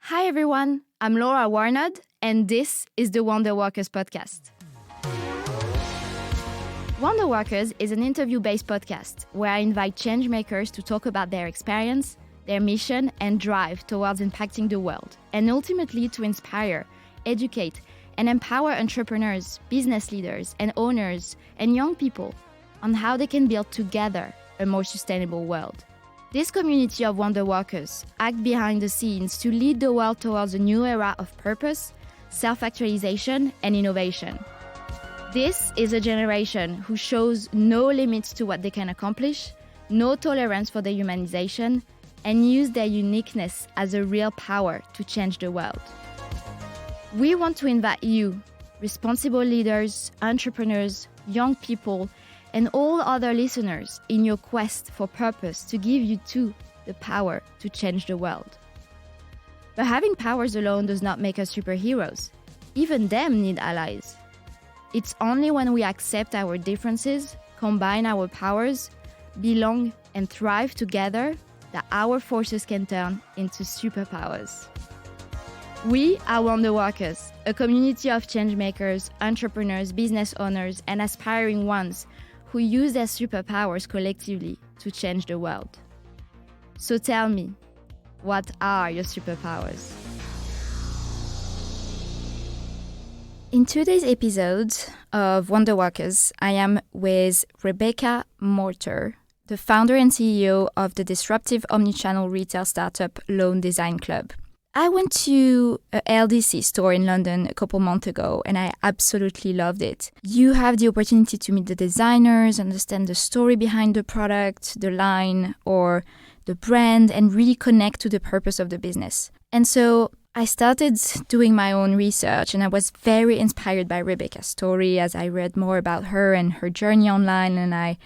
Hi everyone, I'm Laura Warnod, and this is the WonderWorkers Podcast. WonderWorkers is an interview-based podcast where I invite changemakers to talk about their experience, their mission, and drive towards impacting the world, and ultimately to inspire, educate, and empower entrepreneurs, business leaders, and owners, and young people on how they can build together a more sustainable world. This community of WonderWorkers act behind the scenes to lead the world towards a new era of purpose, self-actualization, and innovation. This is a generation who shows no limits to what they can accomplish, no tolerance for dehumanization, and use their uniqueness as a real power to change the world. We want to invite you, responsible leaders, entrepreneurs, young people, and all other listeners in your quest for purpose to give you too the power to change the world. But having powers alone does not make us superheroes. Even them need allies. It's only when we accept our differences, combine our powers, belong and thrive together that our forces can turn into superpowers. We are WonderWorkers, a community of changemakers, entrepreneurs, business owners, and aspiring ones who use their superpowers collectively to change the world. So tell me, what are your superpowers? In today's episode of WonderWorkers, I am with Rebecca Morter, the founder and CEO of the disruptive omnichannel retail startup Loan Design Club. I went to a LDC store in London a couple months ago and I absolutely loved it. You have the opportunity to meet the designers, understand the story behind the product, the line, or the brand, and really connect to the purpose of the business. And so I started doing my own research and I was very inspired by Rebecca's story as I read more about her and her journey online, and I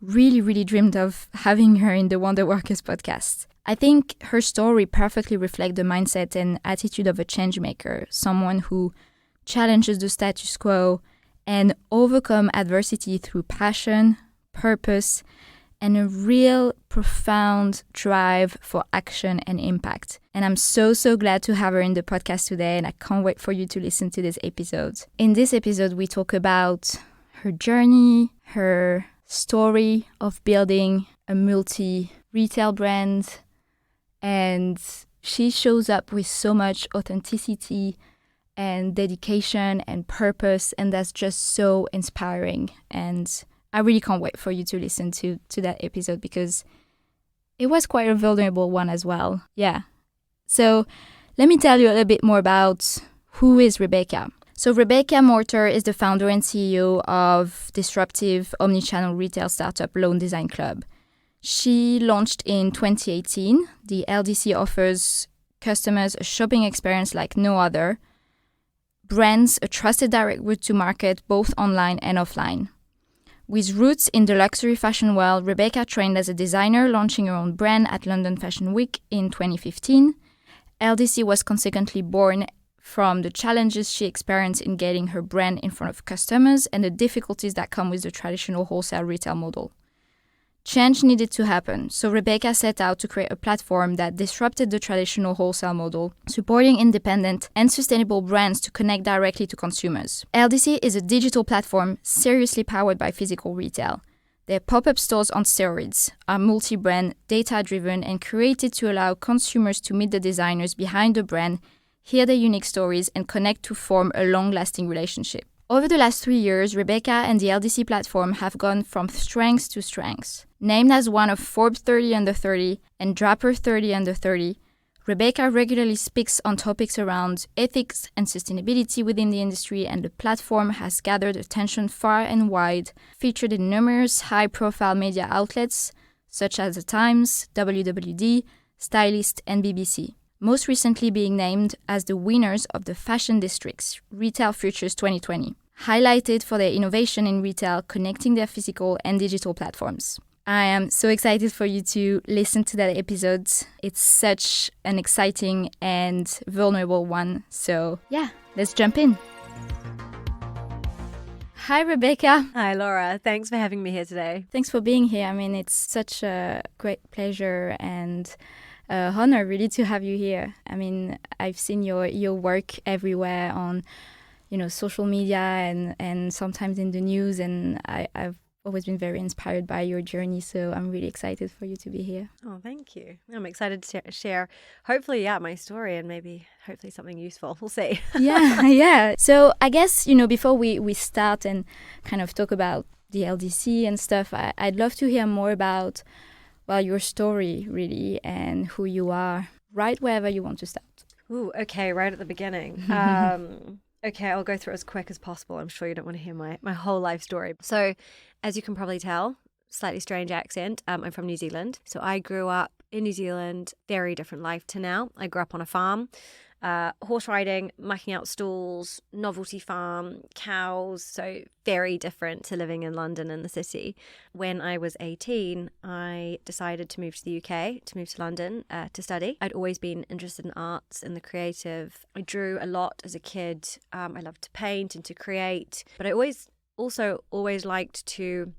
really dreamed of having her in the WonderWorkers podcast. I think her story perfectly reflects the mindset and attitude of a changemaker, someone who challenges the status quo and overcome adversity through passion, purpose, and a real profound drive for action and impact. And I'm so glad to have her in the podcast today, and I can't wait for you to listen to this episode. In this episode, we talk about her journey, her story of building a multi-retail brand, and she shows up with so much authenticity and dedication and purpose, and that's just so inspiring. And I really can't wait for you to listen to that episode because it was quite a vulnerable one as well. Yeah. So let me tell you a little bit more about who is Rebecca. So Rebecca Morter is the founder and CEO of disruptive omnichannel retail startup Loan Design Club. She launched in 2018. The LDC offers customers a shopping experience like no other. Brands a trusted direct route to market both online and offline. With roots in the luxury fashion world, Rebecca trained as a designer, launching her own brand at London Fashion Week in 2015. LDC was consequently born from the challenges she experienced in getting her brand in front of customers and the difficulties that come with the traditional wholesale retail model. Change needed to happen, so Rebecca set out to create a platform that disrupted the traditional wholesale model, supporting independent and sustainable brands to connect directly to consumers. LDC is a digital platform seriously powered by physical retail. Their pop-up stores on steroids are multi-brand, data-driven, and created to allow consumers to meet the designers behind the brand, hear their unique stories, and connect to form a long-lasting relationship. Over the last 3 years, Rebecca and the LDC platform have gone from strengths to strengths. Named as one of Forbes 30 Under 30 and Draper 30 Under 30, Rebecca regularly speaks on topics around ethics and sustainability within the industry, and the platform has gathered attention far and wide, featured in numerous high-profile media outlets such as The Times, WWD, Stylist, and BBC. Most recently being named as the winners of the Fashion District's Retail Futures 2020, highlighted for their innovation in retail, connecting their physical and digital platforms. I am so excited for you to listen to that episode. It's such an exciting and vulnerable one. So yeah, let's jump in. Hi, Rebecca. Hi, Laura. Thanks for having me here today. Thanks for being here. I mean, it's such a great pleasure and honor really to have you here. I mean, I've seen your work everywhere on, social media and sometimes in the news, and I've always been very inspired by your journey. So I'm really excited for you to be here. Oh, thank you. I'm excited to share, hopefully, my story and hopefully something useful. We'll see. Yeah. So I guess, before we start and kind of talk about the LDC and stuff, I'd love to hear more about, your story really and who you are, right wherever you want to start. Ooh, okay, right at the beginning. Okay, I'll go through it as quick as possible. I'm sure you don't want to hear my whole life story. So, as you can probably tell, slightly strange accent. I'm from New Zealand. So I grew up in New Zealand, very different life to now. I grew up on a farm, horse riding, mucking out stalls, novelty farm, cows. So very different to living in London and the city. When I was 18, I decided to move to the UK, to move to London to study. I'd always been interested in arts and the creative. I drew a lot as a kid. I loved to paint and to create, but I always liked to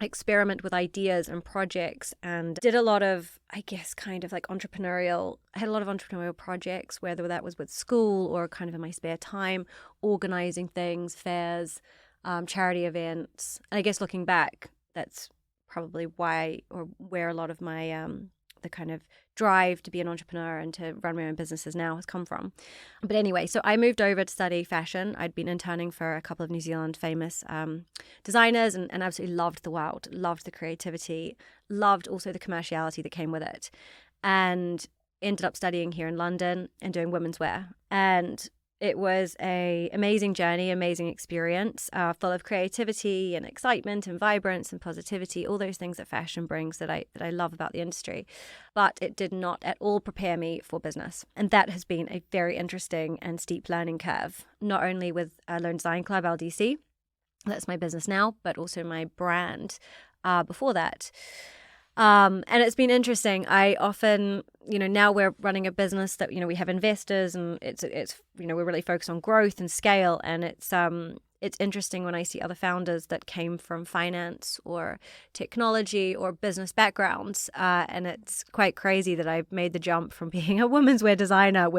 experiment with ideas and projects, and did a lot of, I guess, kind of like I had a lot of entrepreneurial projects, whether that was with school or kind of in my spare time, organizing things, fairs, charity events. And I guess looking back, that's probably why or where a lot of my the kind of drive to be an entrepreneur and to run my own businesses now has come from. But anyway, so I moved over to study fashion. I'd been interning for a couple of New Zealand famous designers and absolutely loved the world, loved the creativity, loved also the commerciality that came with it, and ended up studying here in London and doing women's wear. And it was an amazing journey, amazing experience, full of creativity and excitement and vibrance and positivity, all those things that fashion brings that I love about the industry. But it did not at all prepare me for business. And that has been a very interesting and steep learning curve, not only with Lone Design Club, LDC, that's my business now, but also my brand before that. And it's been interesting. I often, now we're running a business that, we have investors and it's we're really focused on growth and scale. And it's interesting when I see other founders that came from finance or technology or business backgrounds. And it's quite crazy that I've made the jump from being a women's wear designer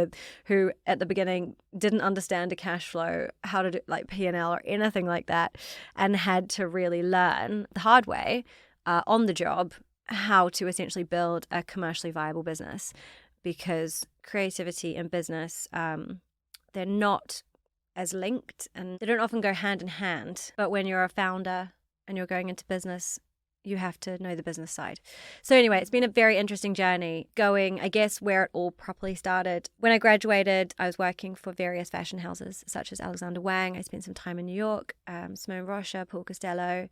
who at the beginning didn't understand a cash flow, how to do like P&L or anything like that, and had to really learn the hard way on the job how to essentially build a commercially viable business, because creativity and business, they're not as linked and they don't often go hand in hand. But when you're a founder and you're going into business, you have to know the business side. So anyway, it's been a very interesting journey going, I guess, where it all properly started. When I graduated, I was working for various fashion houses such as Alexander Wang. I spent some time in New York, Simone Rocha, Paul Costello.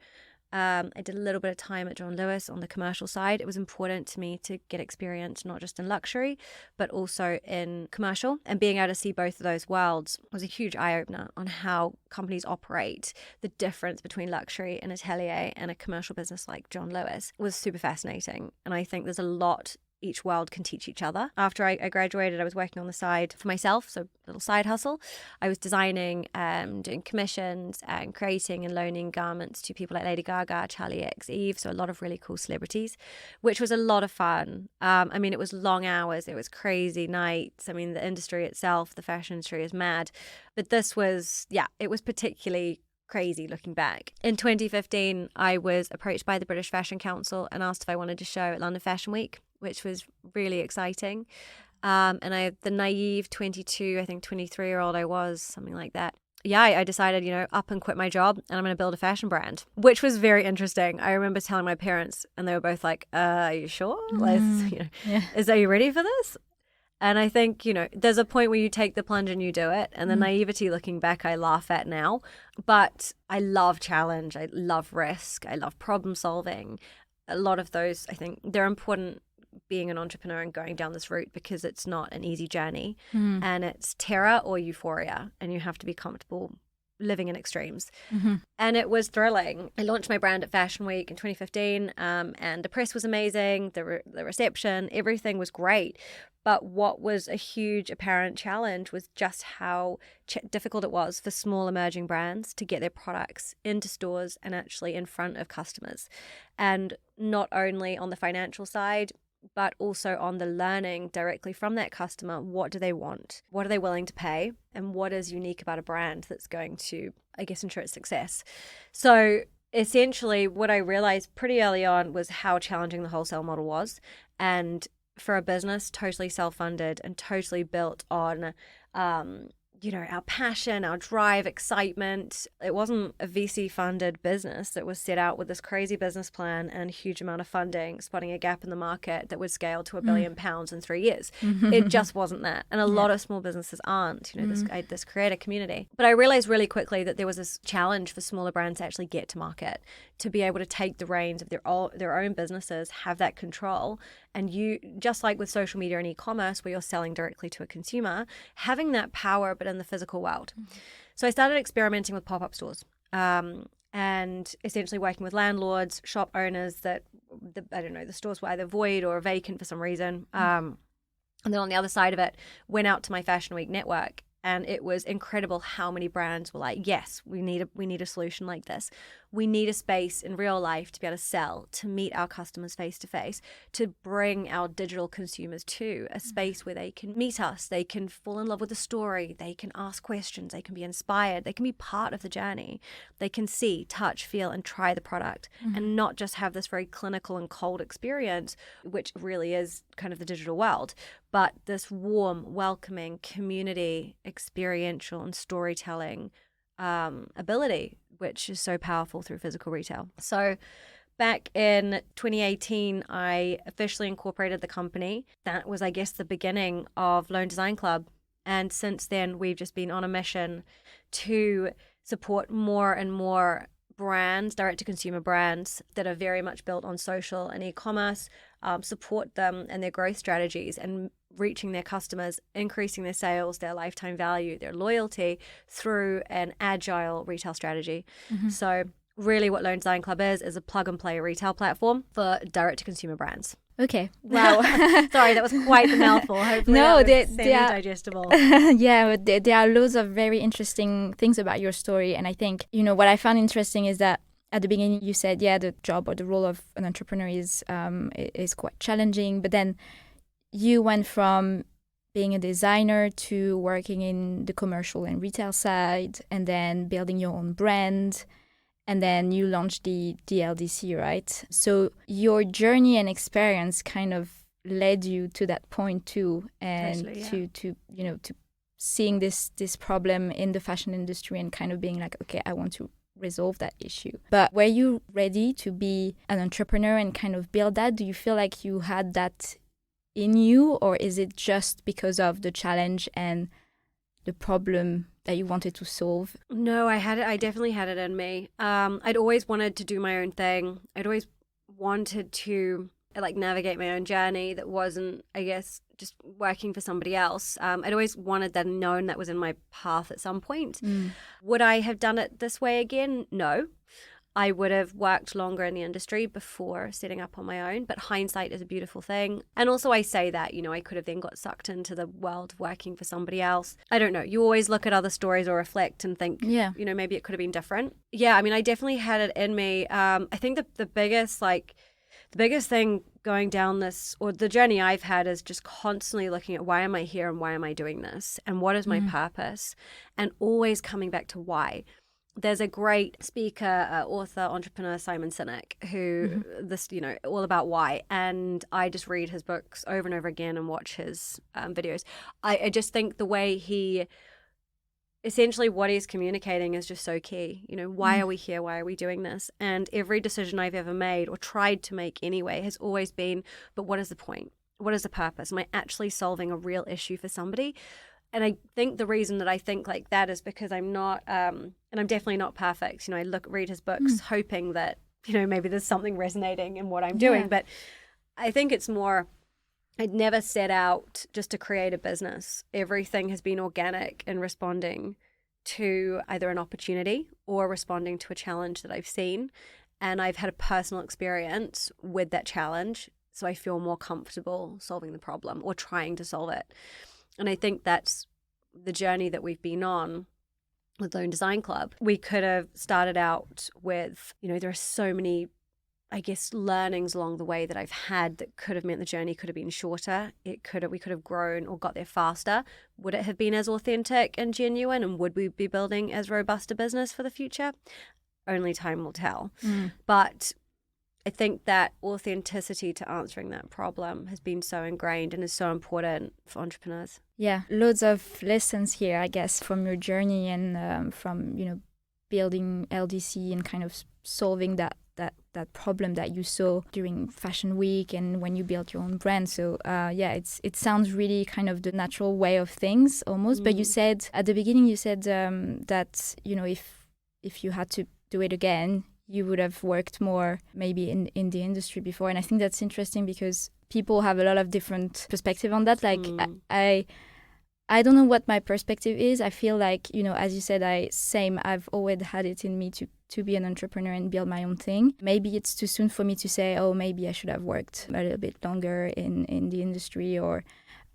I did a little bit of time at John Lewis on the commercial side. It was important to me to get experience not just in luxury, but also in commercial. And being able to see both of those worlds was a huge eye-opener on how companies operate. The difference between luxury and atelier and a commercial business like John Lewis was super fascinating. And I think there's a lot each world can teach each other. After I graduated, I was working on the side for myself, so a little side hustle. I was designing, doing commissions and creating and loaning garments to people like Lady Gaga, Charlie X, Eve, so a lot of really cool celebrities, which was a lot of fun. It was long hours, it was crazy nights. The industry itself, the fashion industry is mad. But this was, it was particularly crazy looking back. In 2015, I was approached by the British Fashion Council and asked if I wanted to show at London Fashion Week, which was really exciting. And the naive 22, I think 23-year-old I was, something like that. I decided, up and quit my job and I'm going to build a fashion brand, which was very interesting. I remember telling my parents and they were both like, are you sure? Are you ready for this? And I think, there's a point where you take the plunge and you do it. And the naivety looking back, I laugh at now. But I love challenge. I love risk. I love problem solving. A lot of those, I think, they're important being an entrepreneur and going down this route, because it's not an easy journey. And it's terror or euphoria. And you have to be comfortable living in extremes. And it was thrilling. I launched my brand at Fashion Week in 2015, and the press was amazing. The reception, everything was great. But what was a huge apparent challenge was just how difficult it was for small emerging brands to get their products into stores and actually in front of customers. And not only on the financial side, but also on the learning directly from that customer. What do they want? What are they willing to pay? And what is unique about a brand that's going to, I guess, ensure its success? So essentially, what I realized pretty early on was how challenging the wholesale model was. And for a business totally self-funded and totally built on our passion, our drive, excitement. It wasn't a VC-funded business that was set out with this crazy business plan and a huge amount of funding, spotting a gap in the market that would scale to £1 billion in 3 years. It just wasn't that. And a lot of small businesses aren't, this creator community. But I realized really quickly that there was this challenge for smaller brands to actually get to market, to be able to take the reins of their own businesses, have that control. And you, just like with social media and e-commerce, where you're selling directly to a consumer, having that power, but in the physical world. So I started experimenting with pop-up stores and essentially working with landlords, shop owners that, the stores were either void or vacant for some reason. And then on the other side of it, went out to my Fashion Week network. And it was incredible how many brands were like, yes, we need a solution like this. We need a space in real life to be able to sell, to meet our customers face to face, to bring our digital consumers to a space where they can meet us, they can fall in love with the story, they can ask questions, they can be inspired, they can be part of the journey. They can see, touch, feel, and try the product and not just have this very clinical and cold experience, which really is kind of the digital world, but this warm, welcoming, community, experiential, and storytelling ability, which is so powerful through physical retail. So back in 2018, I officially incorporated the company. That was, I guess, the beginning of Lone Design Club. And since then, we've just been on a mission to support more and more brands, direct-to-consumer brands that are very much built on social and e-commerce, support them and their growth strategies and reaching their customers, increasing their sales, their lifetime value, their loyalty through an agile retail strategy. So really what Lone Design Club is a plug-and-play retail platform for direct-to-consumer brands. Okay. Wow. Sorry, that was quite a mouthful. Hopefully no, they are digestible. Yeah, but there are loads of very interesting things about your story. And I think, what I found interesting is that at the beginning you said, the job or the role of an entrepreneur is quite challenging. But then you went from being a designer to working in the commercial and retail side and then building your own brand. And then you launched the LDC, right? So your journey and experience kind of led you to that point too, and totally, to seeing this problem in the fashion industry and kind of being like, okay, I want to resolve that issue. But were you ready to be an entrepreneur and kind of build that? Do you feel like you had that in you, or is it just because of the challenge and the problem that you wanted to solve? No, I definitely had it in me. I'd always wanted to do my own thing. I'd always wanted to navigate my own journey that wasn't, I guess, just working for somebody else. I'd always wanted that and known that was in my path at some point. Would I have done it this way again? No. I would have worked longer in the industry before setting up on my own, but hindsight is a beautiful thing. And also I say that, I could have then got sucked into the world of working for somebody else. I don't know. You always look at other stories or reflect and think, maybe it could have been different. Yeah, I mean, I definitely had it in me. I think the biggest thing going down this, or the journey I've had, is just constantly looking at why am I here and why am I doing this and what is my purpose, and always coming back to why. There's a great speaker, author, entrepreneur, Simon Sinek, who all about why. And I just read his books over and over again and watch his videos. I just think the way essentially what he's communicating is just so key. Why are we here? Why are we doing this? And every decision I've ever made or tried to make anyway has always been, but what is the point? What is the purpose? Am I actually solving a real issue for somebody? And I think the reason that I think like that is because I'm not, and I'm definitely not perfect. I read his books hoping that, maybe there's something resonating in what I'm doing. Yeah. But I think it's more, I'd never set out just to create a business. Everything has been organic in responding to either an opportunity or responding to a challenge that I've seen. And I've had a personal experience with that challenge. So I feel more comfortable solving the problem or trying to solve it. And I think that's the journey that we've been on with Lone Design Club. We could have started out with, there are so many I guess, learnings along the way that I've had that could have meant the journey could have been shorter. We could have grown or got there faster. Would it have been as authentic and genuine? And would we be building as robust a business for the future? Only time will tell. But I think that authenticity to answering that problem has been so ingrained and is so important for entrepreneurs. Yeah, loads of lessons here, I guess, from your journey and from, building LDC and kind of solving that problem that you saw during Fashion Week and when you built your own brand. So it sounds really kind of the natural way of things almost. But you said at the beginning, that if you had to do it again, you would have worked more maybe in the industry before. And I think that's interesting because people have a lot of different perspective on that. Like I don't know what my perspective is. I feel like, as you said, I've always had it in me to be an entrepreneur and build my own thing. Maybe it's too soon for me to say, oh, maybe I should have worked a little bit longer in the industry or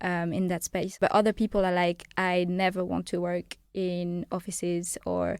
in that space. But other people are like, I never want to work in offices or,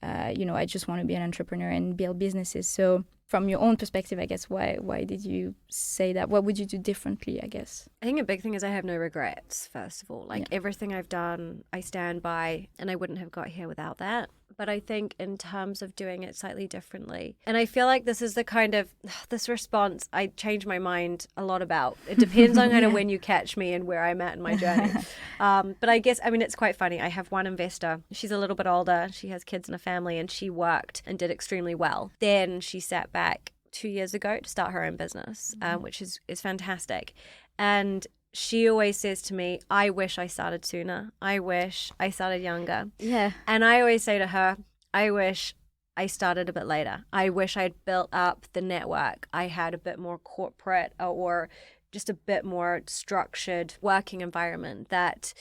I just want to be an entrepreneur and build businesses. So from your own perspective, I guess, why did you say that? What would you do differently, I guess? I think a big thing is I have no regrets, first of all. Everything I've done, I stand by, and I wouldn't have got here without that. But I think in terms of doing it slightly differently, and I feel like this is the kind of, this response I change my mind a lot about. It depends on kind of when you catch me and where I'm at in my journey. But I guess, it's quite funny. I have one investor. She's a little bit older. She has kids and a family, and she worked and did extremely well. Then she sat back 2 years ago to start her own business, which is fantastic. And she always says to me, I wish I started sooner. I wish I started younger. Yeah. And I always say to her, I wish I started a bit later. I wish I'd built up the network. I had a bit more corporate or just a bit more structured working environment that,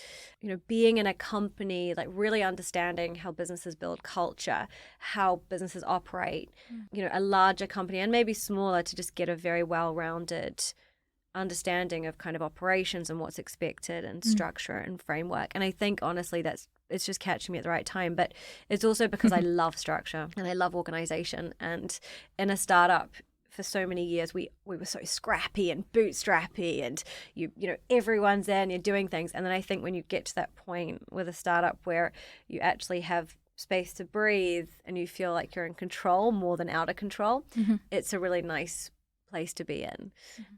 being in a company, like really understanding how businesses build culture, how businesses operate, a larger company and maybe smaller to just get a very well-rounded understanding of kind of operations and what's expected and structure and framework. And I think honestly it's just catching me at the right time, but it's also because I love structure and I love organization. And in a startup for so many years we were so scrappy and bootstrappy and you know everyone's there and you're doing things. And then I think when you get to that point with a startup where you actually have space to breathe and you feel like you're in control more than out of control, it's a really nice place to be in.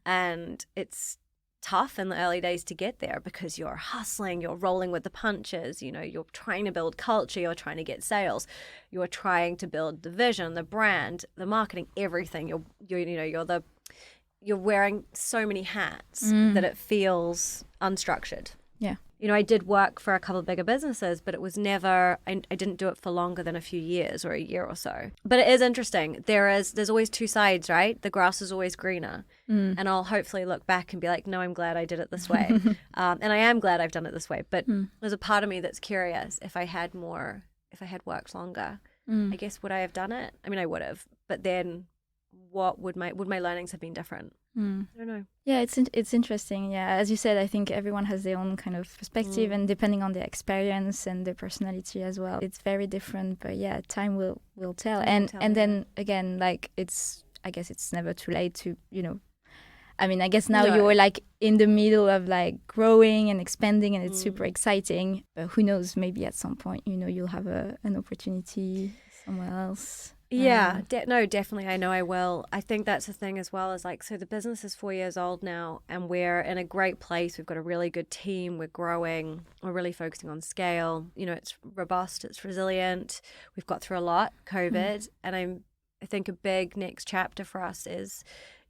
And it's tough in the early days to get there because you're hustling, you're rolling with the punches, you're trying to build culture, you're trying to get sales, you're trying to build the vision, the brand, the marketing, everything. You're wearing so many hats that it feels unstructured. Yeah. I did work for a couple of bigger businesses, but it was never, I didn't do it for longer than a few years or a year or so. But it is interesting. There's always two sides, right? The grass is always greener. And I'll hopefully look back and be like, no, I'm glad I did it this way. And I am glad I've done it this way. But there's a part of me that's curious if I had worked longer, I guess, would I have done it? I mean, I would have. But then what would my learnings have been different? I don't know. Yeah, it's interesting. Yeah, as you said, I think everyone has their own kind of perspective, and depending on their experience and their personality as well, it's very different. But yeah, time will tell. And then again, like I guess it's never too late to I mean, I guess now you're like in the middle of like growing and expanding, and it's super exciting. But who knows? Maybe at some point, you'll have an opportunity somewhere else. Yeah, definitely. I know I will. I think that's the thing as well, is like, so the business is 4 years old now and we're in a great place. We've got a really good team. We're growing. We're really focusing on scale. It's robust. It's resilient. We've got through a lot, COVID. And I think a big next chapter for us is,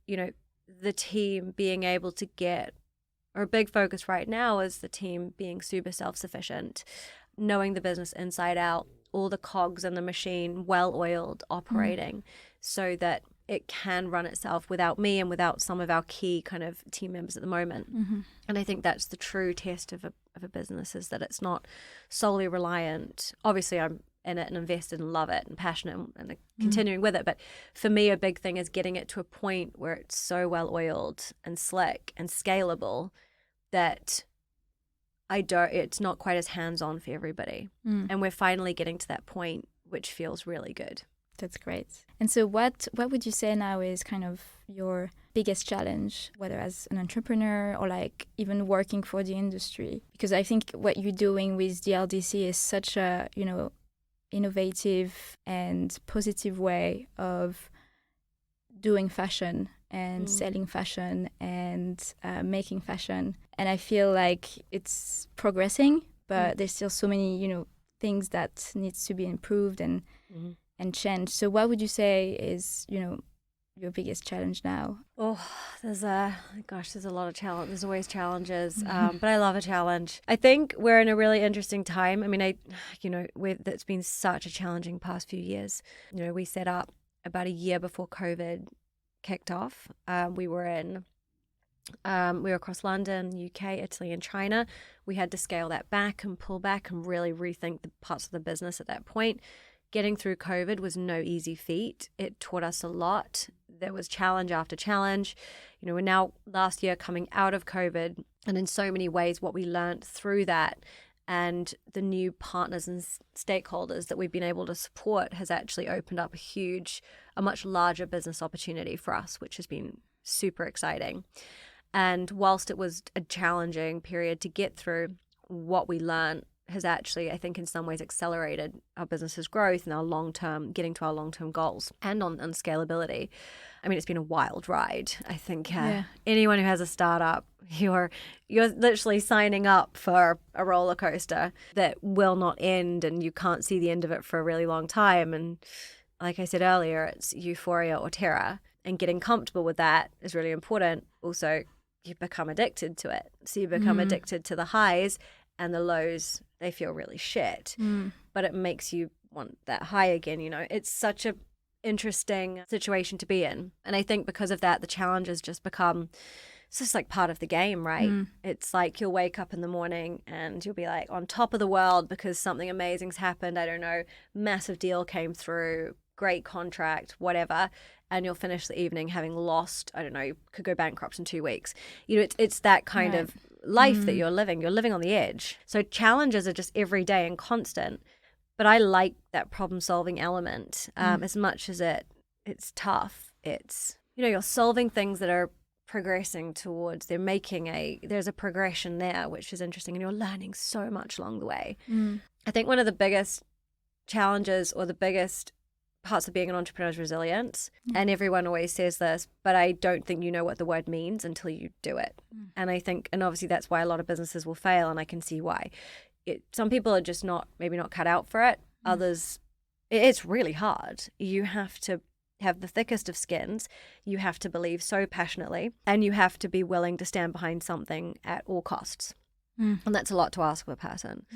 the team being able to get, or a big focus right now is the team being super self-sufficient, knowing the business inside out, all the cogs in the machine well-oiled, operating, so that it can run itself without me and without some of our key kind of team members at the moment. And I think that's the true test of a business, is that it's not solely reliant. Obviously, I'm in it and invested and love it and passionate and continuing with it. But for me, a big thing is getting it to a point where it's so well-oiled and slick and scalable that it's not quite as hands-on for everybody. And we're finally getting to that point, which feels really good. That's great. And so what would you say now is kind of your biggest challenge, whether as an entrepreneur or like even working for the industry? Because I think what you're doing with the LDC is such a, innovative and positive way of doing fashion and selling fashion and making fashion. And I feel like it's progressing, but there's still so many, things that needs to be improved and changed. So what would you say is, your biggest challenge now? Oh, there's a lot of challenge. There's always challenges, but I love a challenge. I think we're in a really interesting time. I mean, that's been such a challenging past few years. We set up about a year before COVID kicked off. We were across London, UK, Italy, and China. We had to scale that back and pull back and really rethink the parts of the business at that point. Getting through COVID was no easy feat. It taught us a lot. There was challenge after challenge. We're now last year coming out of COVID, and in so many ways what we learned through that and the new partners and stakeholders that we've been able to support has actually opened up a much larger business opportunity for us, which has been super exciting. And whilst it was a challenging period to get through, what we learned has actually, I think, in some ways accelerated our business's growth and getting to our long-term goals and on scalability. I mean, it's been a wild ride. I think anyone who has a startup, you're literally signing up for a roller coaster that will not end and you can't see the end of it for a really long time. And like I said earlier, it's euphoria or terror, and getting comfortable with that is really important. Also, you become addicted to it. So you become addicted to the highs, and the lows, they feel really shit, but it makes you want that high again. It's such a interesting situation to be in. And I think because of that, the challenges just become, it's just like part of the game, right? It's like you'll wake up in the morning and you'll be like on top of the world because something amazing's happened. I don't know, massive deal came through, great contract, whatever. And you'll finish the evening having lost, I don't know, you could go bankrupt in 2 weeks. It's that kind of life that you're living. You're living on the edge. So challenges are just every day and constant. But I like that problem-solving element as much as it's tough. It's, you're solving things that are progressing towards, there's a progression there, which is interesting. And you're learning so much along the way. I think one of the biggest challenges or the biggest parts of being an entrepreneur is resilience. And everyone always says this, but I don't think you know what the word means until you do it. And I think, and obviously that's why a lot of businesses will fail, and I can see why. Some people are just maybe not cut out for it. Others, it's really hard. You have to have the thickest of skins. You have to believe so passionately, and you have to be willing to stand behind something at all costs. And that's a lot to ask of a person,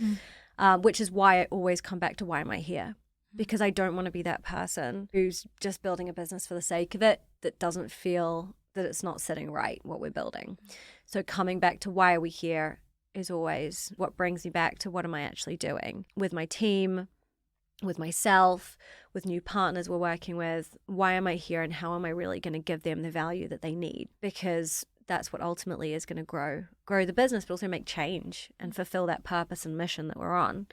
which is why I always come back to, why am I here? Because I don't want to be that person who's just building a business for the sake of it, that doesn't feel that it's not sitting right, what we're building. So coming back to why are we here is always what brings me back to, what am I actually doing with my team, with myself, with new partners we're working with. Why am I here, and how am I really going to give them the value that they need? Because that's what ultimately is going to grow the business, but also make change and fulfill that purpose and mission that we're on.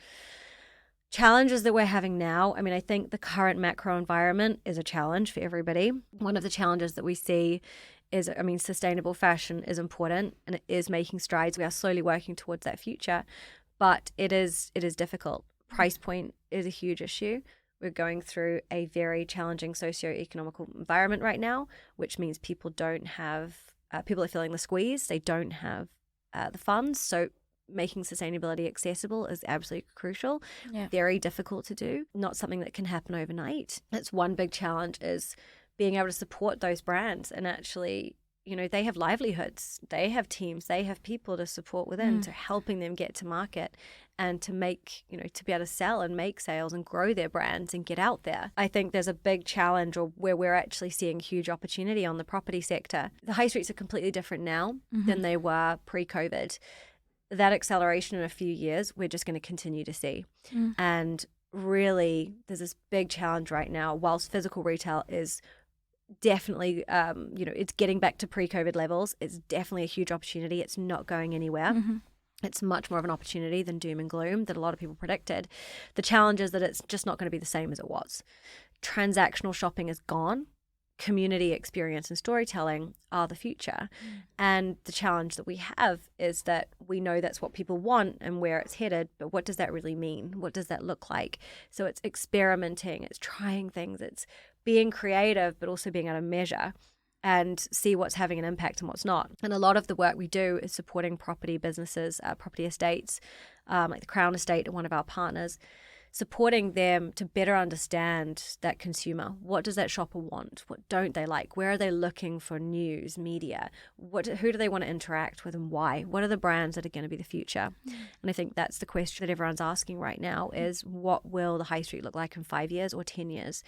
Challenges that we're having now, I mean, I think the current macro environment is a challenge for everybody. One of the challenges that we see is, sustainable fashion is important and it is making strides. We are slowly working towards that future, but it is difficult. Price point is a huge issue. We're going through a very challenging socio-economical environment right now, which means people are feeling the squeeze. They don't have the funds. So making sustainability accessible is absolutely crucial. Very difficult to do, not something that can happen overnight. That's one big challenge, is being able to support those brands and actually, they have livelihoods, they have teams, they have people to support within, to helping them get to market and to make, to be able to sell and make sales and grow their brands and get out there. I think there's a big challenge, or where we're actually seeing huge opportunity on the property sector. The high streets are completely different now than they were pre-COVID. That acceleration in a few years, we're just going to continue to see. And really, there's this big challenge right now. Whilst physical retail is definitely, it's getting back to pre-COVID levels, it's definitely a huge opportunity. It's not going anywhere. It's much more of an opportunity than doom and gloom that a lot of people predicted. The challenge is that it's just not going to be the same as it was. transactional shopping is gone. Community experience and storytelling are the future. And the challenge that we have is that we know that's what people want and where it's headed, but what does that really mean? What does that look like? So it's experimenting, it's trying things, it's being creative, but also being able to measure and see what's having an impact and what's not. And a lot of the work we do is supporting property businesses, property estates, like the Crown Estate, one of our partners, supporting them to better understand that consumer. What does that shopper want? What don't they like? Where are they looking for news, media? Who do they want to interact with and why? What are the brands that are going to be the future? And I think that's the question that everyone's asking right now is, what will the high street look like in 5 years or 10 years?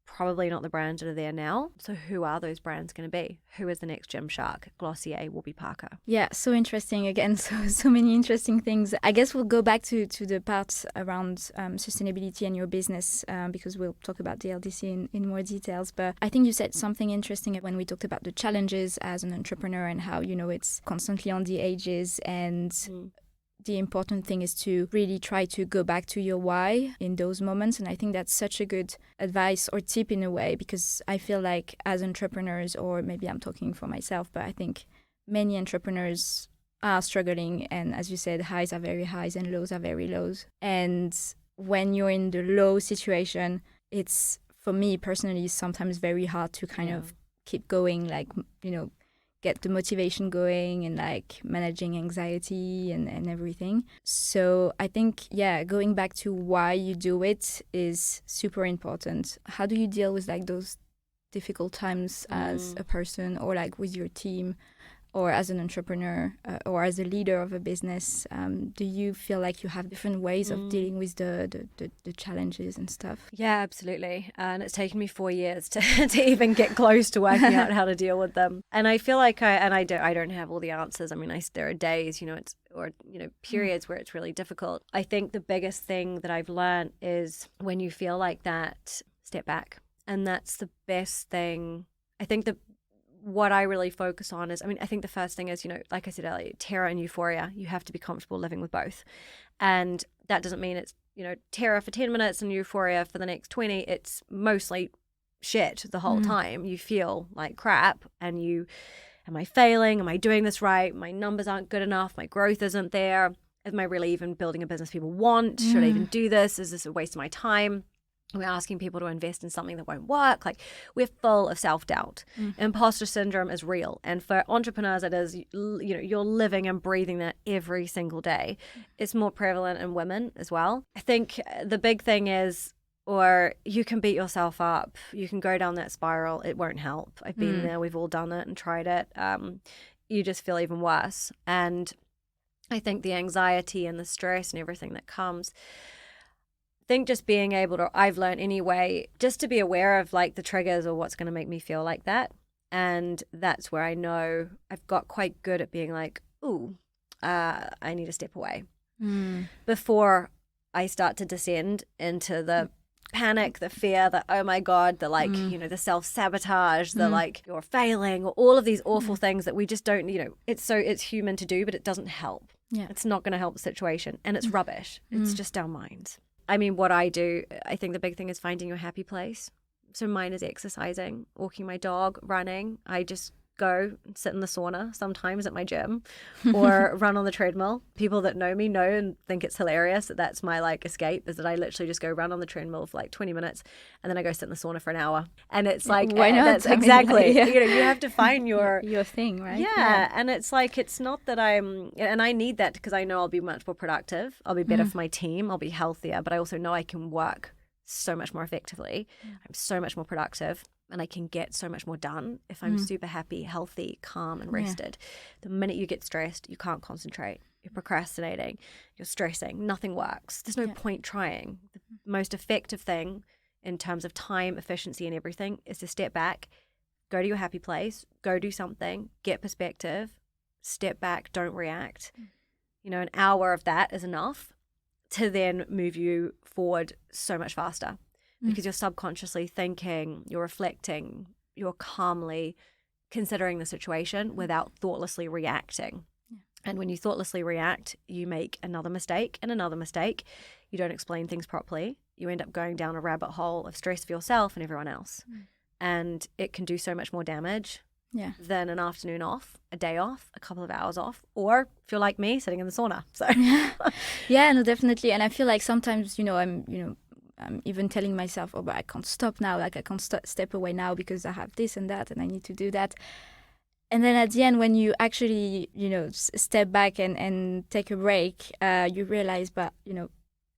Probably not the brands that are there now. So who are those brands going to be? Who is the next Gymshark, Glossier, Warby Parker? Yeah, so interesting. Again, so many interesting things. I guess we'll go back to the part around sustainability and your business because we'll talk about the LDC in more details. But I think you said something interesting when we talked about the challenges as an entrepreneur and how, it's constantly on the edges and the important thing is to really try to go back to your why in those moments. And I think that's such a good advice or tip in a way, because I feel like as entrepreneurs, or maybe I'm talking for myself, but I think many entrepreneurs are struggling. And as you said, highs are very highs and lows are very lows. And when you're in the low situation, it's, for me personally, sometimes very hard to kind of keep going, like, get the motivation going and like managing anxiety and everything. So I think, going back to why you do it is super important. How do you deal with like those difficult times as a person, or like with your team, or as an entrepreneur, or as a leader of a business? Do you feel like you have different ways of dealing with the challenges and stuff? Yeah, absolutely. And it's taken me 4 years to even get close to working out how to deal with them. And I feel like I don't have all the answers. I mean, there are days, periods where it's really difficult. I think the biggest thing that I've learned is when you feel like that, step back. And that's the best thing. I think what I really focus on is, I think the first thing is, like I said earlier, terror and euphoria. You have to be comfortable living with both. And that doesn't mean it's, terror for 10 minutes and euphoria for the next 20. It's mostly shit the whole time. You feel like crap and am I failing? Am I doing this right? My numbers aren't good enough. My growth isn't there. Am I really even building a business people want? Should I even do this? Is this a waste of my time? We're asking people to invest in something that won't work. Like, we're full of self-doubt. Imposter syndrome is real. And for entrepreneurs, it is, you're living and breathing that every single day. It's more prevalent in women as well. I think the big thing is, or you can beat yourself up. You can go down that spiral. It won't help. I've been there. We've all done it and tried it. You just feel even worse. And I think the anxiety and the stress and everything that comes, I think just being able to, I've learned anyway, just to be aware of like the triggers or what's going to make me feel like that. And that's where I know I've got quite good at being like, I need to step away before I start to descend into the panic, the fear, the oh my God, the like, the self-sabotage, the like you're failing, or all of these awful things that we just don't, it's human to do, but it doesn't help. Yeah. It's not going to help the situation, and it's rubbish. It's just our minds. I mean, what I do, I think the big thing is finding your happy place. So mine is exercising, walking my dog, running. I just go and sit in the sauna sometimes at my gym or run on the treadmill. People that know me know and think it's hilarious that that's my like escape, is that I literally just go run on the treadmill for like 20 minutes and then I go sit in the sauna for an hour. And it's like, why not? That's exactly, you have to find your thing, right? Yeah. And it's like, it's not that and I need that because I know I'll be much more productive. I'll be better for my team. I'll be healthier, but I also know I can work so much more effectively. I'm so much more productive. And I can get so much more done if I'm super happy, healthy, calm, and rested. The minute you get stressed, you can't concentrate. You're procrastinating. You're stressing. Nothing works. There's no point trying. The most effective thing in terms of time, efficiency, and everything is to step back, go to your happy place, go do something, get perspective, step back, don't react. An hour of that is enough to then move you forward so much faster. Because you're subconsciously thinking, you're reflecting, you're calmly considering the situation without thoughtlessly reacting. Yeah. And when you thoughtlessly react, you make another mistake and another mistake. You don't explain things properly. you end up going down a rabbit hole of stress for yourself and everyone else. And it can do so much more damage than an afternoon off, a day off, a couple of hours off, or if you're like me, sitting in the sauna. So yeah, no, definitely. And I feel like sometimes, I'm even telling myself, oh, but I can't stop now. Like I can't step away now because I have this and that and I need to do that. And then at the end, when you actually, step back and take a break, you realize, but,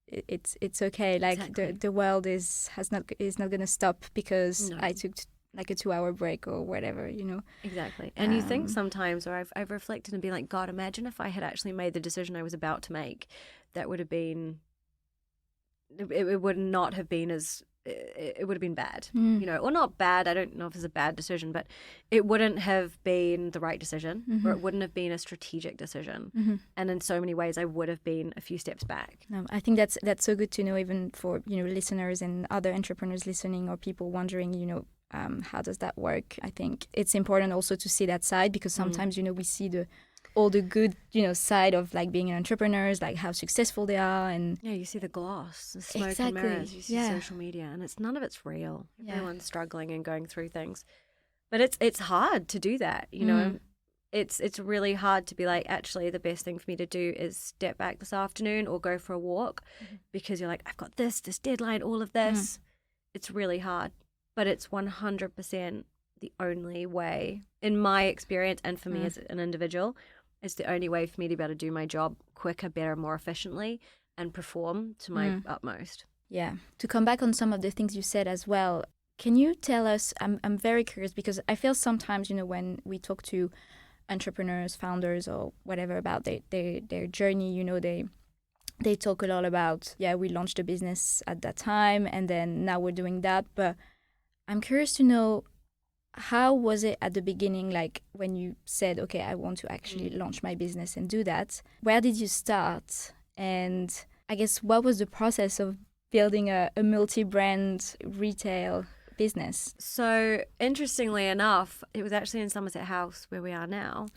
it's okay. Like Exactly. the world is not going to stop because I took like a 2-hour break or whatever, Exactly. And you think sometimes, or I've reflected and been like, God, imagine if I had actually made the decision I was about to make, that would have been, it would not have been as, it would have been bad, or not bad. I don't know if it's a bad decision, but it wouldn't have been the right decision, or it wouldn't have been a strategic decision. And in so many ways, I would have been a few steps back. No, I think that's so good to know, even for listeners and other entrepreneurs listening or people wondering, how does that work? I think it's important also to see that side, because sometimes we see all the good side of like being an entrepreneur, like how successful they are, and you see the gloss, the smoke exactly. and mirrors, you see social media, and none of it's real. Everyone's struggling and going through things, but it's hard to do that. It's really hard to be like, actually the best thing for me to do is step back this afternoon or go for a walk, because you're like, I've got this deadline, all of this. It's really hard, but it's 100% the only way, in my experience, and for me as an individual, it's the only way for me to be able to do my job quicker, better, more efficiently, and perform to my utmost. Yeah. To come back on some of the things you said as well, can you tell us, I'm very curious, because I feel sometimes, when we talk to entrepreneurs, founders, or whatever about their journey, they talk a lot about, we launched a business at that time, and then now we're doing that. But I'm curious to know, how was it at the beginning, like when you said, okay, I want to actually launch my business and do that? Where did you start? And I guess what was the process of building a multi-brand retail business? So interestingly enough, it was actually in Somerset House, where we are now,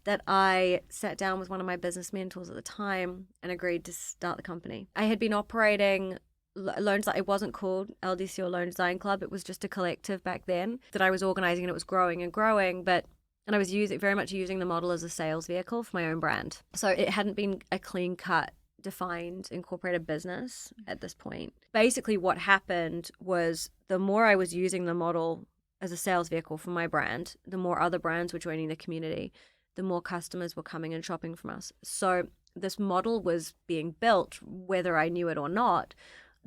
that I sat down with one of my business mentors at the time and agreed to start the company. I had been operating Loan Design. It wasn't called LDC or Loan Design Club. It was just a collective back then that I was organizing, and it was growing and growing. And I was very much using the model as a sales vehicle for my own brand. So it hadn't been a clean cut, defined, incorporated business at this point. Basically, what happened was, the more I was using the model as a sales vehicle for my brand, the more other brands were joining the community, the more customers were coming and shopping from us. So this model was being built, whether I knew it or not,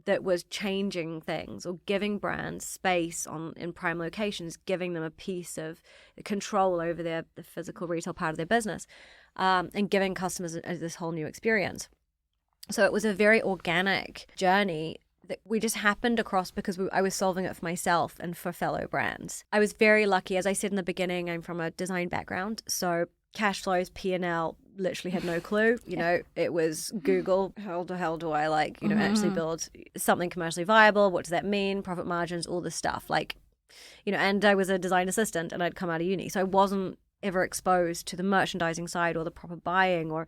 that was changing things, or giving brands space in prime locations, giving them a piece of control over the physical retail part of their business, and giving customers this whole new experience. So it was a very organic journey that we just happened across, because I was solving it for myself and for fellow brands. I was very lucky. As I said in the beginning, I'm from a design background, so cash flows, P&L, literally had no clue. It was Google. How the hell do I actually build something commercially viable? What does that mean? Profit margins, all this stuff. And I was a design assistant, and I'd come out of uni. So I wasn't ever exposed to the merchandising side, or the proper buying, or,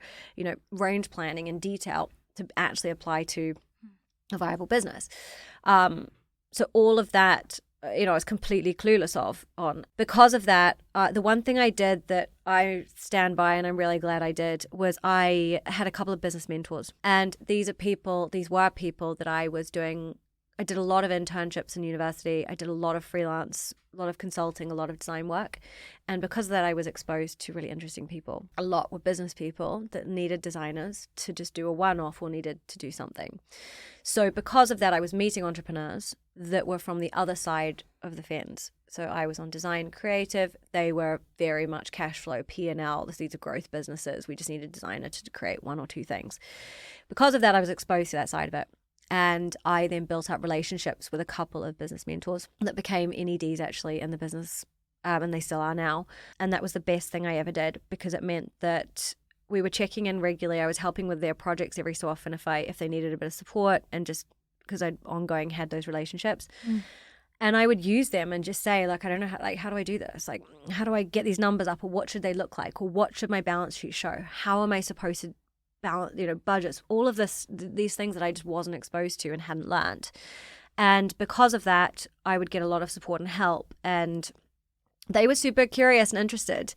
range planning in detail to actually apply to a viable business. So all of that, I was completely clueless on. Because of that, the one thing I did that I stand by, and I'm really glad I did, was I had a couple of business mentors. And these were people that I did a lot of internships in university. I did a lot of freelance, a lot of consulting, a lot of design work. And because of that, I was exposed to really interesting people. A lot were business people that needed designers to just do a one-off, or needed to do something. So because of that, I was meeting entrepreneurs that were from the other side of the fence. So I was on design creative. They were very much cash flow, P&L. These are growth businesses. We just needed a designer to create one or two things. Because of that, I was exposed to that side of it. And I then built up relationships with a couple of business mentors that became NEDs actually in the business, and they still are now. And that was the best thing I ever did, because it meant that we were checking in regularly. I was helping with their projects every so often if they needed a bit of support, and just because I'd ongoing had those relationships. And I would use them and just say, I don't know how do I do this? How do I get these numbers up, or what should they look like, or what should my balance sheet show? How am I supposed to balance, budgets, all of these things that I just wasn't exposed to and hadn't learned. And because of that, I would get a lot of support and help. And they were super curious and interested.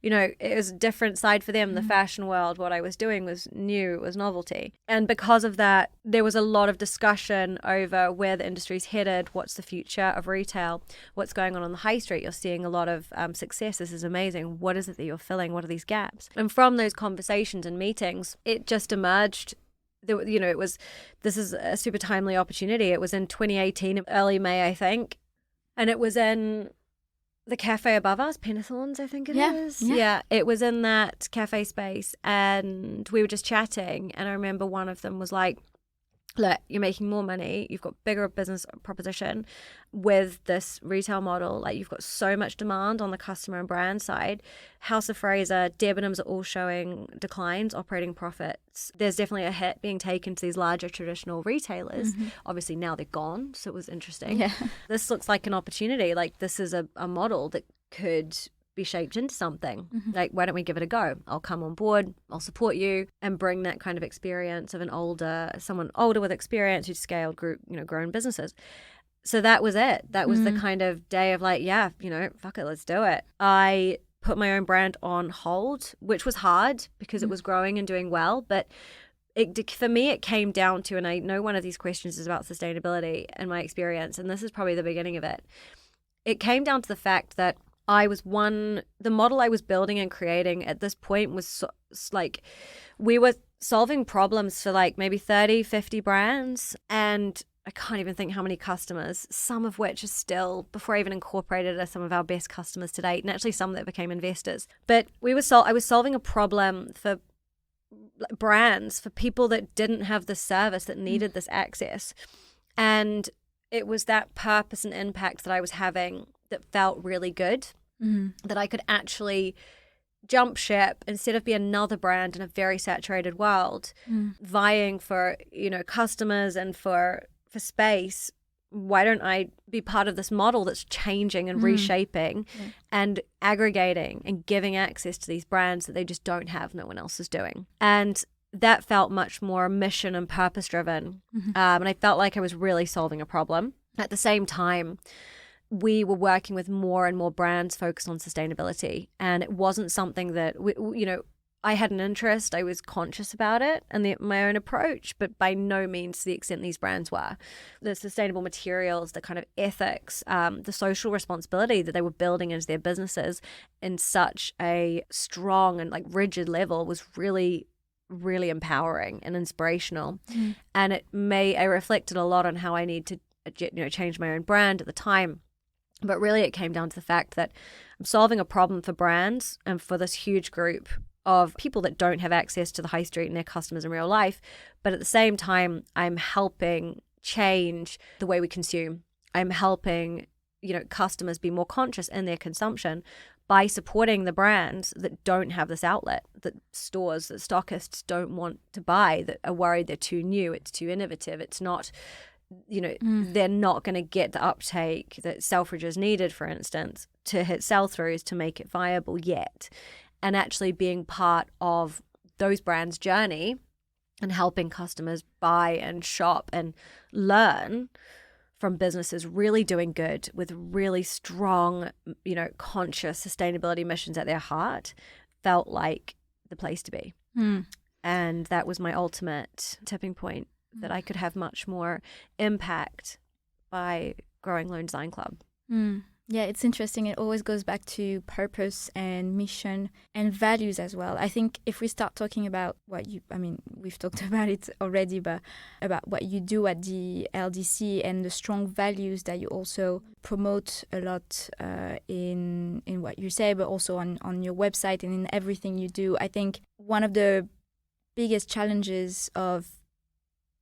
It was a different side for them. The fashion world, what I was doing was new, it was novelty. And because of that, there was a lot of discussion over where the industry's headed, what's the future of retail, what's going on the high street. You're seeing a lot of success. This is amazing. What is it that you're filling? What are these gaps? And from those conversations and meetings, it just emerged. This is a super timely opportunity. It was in 2018, early May, I think. And it was in the cafe above us, Penethorns, I think it is. Yeah, it was in that cafe space. And we were just chatting. And I remember one of them was like, look, you're making more money. You've got bigger business proposition with this retail model. Like, you've got so much demand on the customer and brand side. House of Fraser, Debenhams are all showing declines, operating profits. There's definitely a hit being taken to these larger traditional retailers. Obviously now they're gone, so it was interesting. This looks like an opportunity. Like, this is a model that could be shaped into something. Like, why don't we give it a go? I'll come on board, I'll support you, and bring that kind of experience of someone older with experience who's scaled, grown businesses. So that was it. That was the kind of day of like, yeah, fuck it, let's do it. I put my own brand on hold, which was hard because it was growing and doing well. But for me, it came down to, and I know one of these questions is about sustainability and my experience, and this is probably the beginning of it. It came down to the fact that the model I was building and creating at this point was we were solving problems for like maybe 30, 50 brands, and I can't even think how many customers, some of which are still, before I even incorporated, are some of our best customers to date, and actually some that became investors. But I was solving a problem for brands, for people that didn't have the service, that needed this access. And it was that purpose and impact that I was having that felt really good, that I could actually jump ship instead of be another brand in a very saturated world, vying for, customers and for space. Why don't I be part of this model that's changing and reshaping and aggregating and giving access to these brands that they just don't have, no one else is doing. And that felt much more mission and purpose driven. And I felt like I was really solving a problem. At the same time, we were working with more and more brands focused on sustainability. And it wasn't something that, I had an interest. I was conscious about it and my own approach, but by no means to the extent these brands were. The sustainable materials, the kind of ethics, the social responsibility that they were building into their businesses in such a strong and like rigid level was really, really empowering and inspirational. And I reflected a lot on how I need to change my own brand at the time. But really it came down to the fact that I'm solving a problem for brands and for this huge group of people that don't have access to the high street and their customers in real life. But at the same time, I'm helping change the way we consume. I'm helping, customers be more conscious in their consumption by supporting the brands that don't have this outlet, that stores, that stockists don't want to buy, that are worried they're too new, it's too innovative, it's not, they're not going to get the uptake that Selfridges needed, for instance, to hit sell-throughs to make it viable yet. And actually being part of those brands' journey and helping customers buy and shop and learn from businesses really doing good with really strong, conscious sustainability missions at their heart felt like the place to be. And that was my ultimate tipping point, that I could have much more impact by growing Lone Design Club. Yeah, it's interesting. It always goes back to purpose and mission and values as well. I think if we start talking about we've talked about it already, but about what you do at the LDC and the strong values that you also promote a lot in what you say, but also on your website and in everything you do. I think one of the biggest challenges of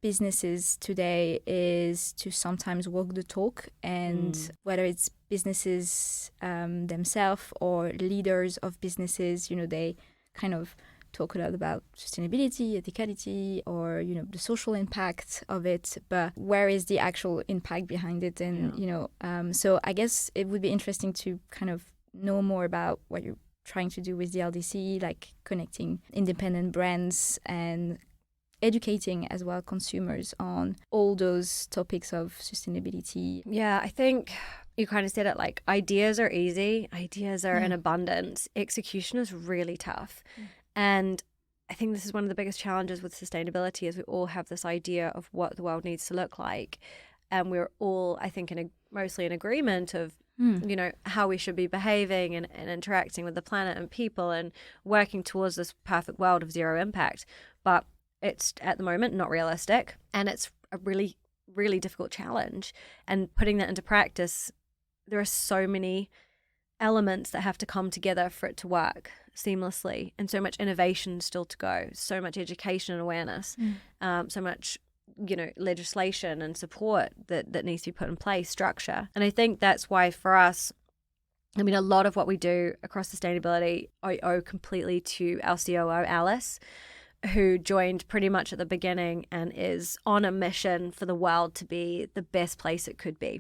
businesses today is to sometimes walk the talk, and whether it's businesses themselves or leaders of businesses, they kind of talk a lot about sustainability, ethicality, or the social impact of it, but where is the actual impact behind it? And so I guess it would be interesting to kind of know more about what you're trying to do with the LDC, like connecting independent brands and educating as well consumers on all those topics of sustainability. Yeah, I think you kind of said it, like ideas are easy, ideas are in abundance, execution is really tough. And I think this is one of the biggest challenges with sustainability is we all have this idea of what the world needs to look like. And we're all, I think, mostly in agreement of, you know, how we should be behaving and interacting with the planet and people and working towards this perfect world of zero impact. But it's, at the moment, not realistic. And it's a really, really difficult challenge. And putting that into practice, there are so many elements that have to come together for it to work seamlessly, and so much innovation still to go, so much education and awareness, so much, you know, legislation and support that needs to be put in place, structure. And I think that's why for us, I mean, a lot of what we do across sustainability I owe completely to our COO, Alice, who joined pretty much at the beginning and is on a mission for the world to be the best place it could be.